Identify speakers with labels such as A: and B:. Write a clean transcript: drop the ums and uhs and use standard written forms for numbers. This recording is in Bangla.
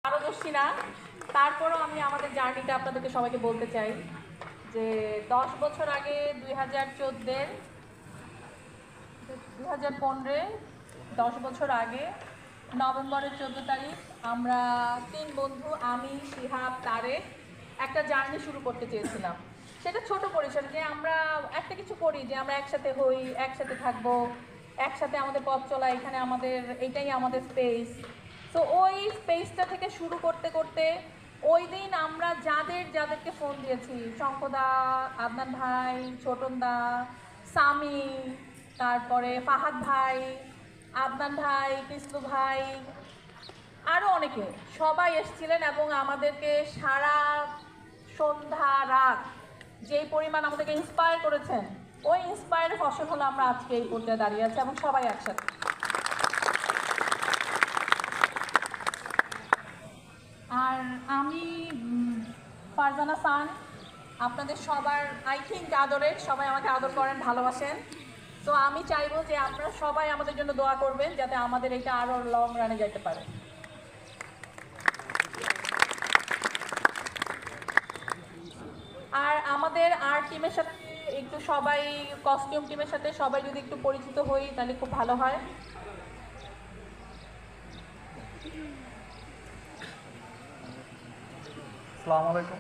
A: পারদর্শী না, তারপরও আমি আমাদের জার্নিটা আপনাদেরকে সবাইকে বলতে চাই যে 10 বছর আগে 2014 2015 10 বছর আগে নভেম্বরের 14 তারিখ আমরা 3 বন্ধু, আমি, শিহাব, তারেক একটা জার্নি শুরু করতে চেয়েছিলাম। সেটা ছোট পরিসরে, যে আমরা একটা কিছু করি, যে আমরা একসাথে হই, একসাথে থাকবো, একসাথে আমাদের পথ চলা, এখানে আমাদের এটাই আমাদের স্পেস। তো ওই স্পেসটা থেকে শুরু করতে করতে ওই দিন আমরা যাদেরকে ফোন দিয়েছি, শঙ্কদা, আদনান ভাই, ছোটনদা, সামি, তারপরে ফাহাদ ভাই, আদনান ভাই, কৃষ্ণ ভাই, আরও অনেকে, সবাই এসেছিলেন এবং আমাদেরকে সারা সন্ধ্যা রাত যেই পরিমাণ আমাদেরকে ইন্সপায়ার করেছেন, ওই ইন্সপায়ারের ফসল হলো আমরা আজকে এই পর্যায়ে দাঁড়িয়ে আছি এবং সবাই একসাথে। আর আমি ফারজানা সান, আপনাদের সবার আই থিঙ্ক আদরের, সবাই আমাকে আদর করেন, ভালোবাসেন। তো আমি চাইবো যে আপনারা সবাই আমাদের জন্য দোয়া করবেন যাতে আমাদের এটা আরও লং রানে যেতে পারে। আর আমাদের আর্ট টিমের সাথে একটু সবাই, কস্টিউম টিমের সাথে সবাই যদি একটু পরিচিত হই তাহলে খুব ভালো হয়।
B: আসসালামু আলাইকুম।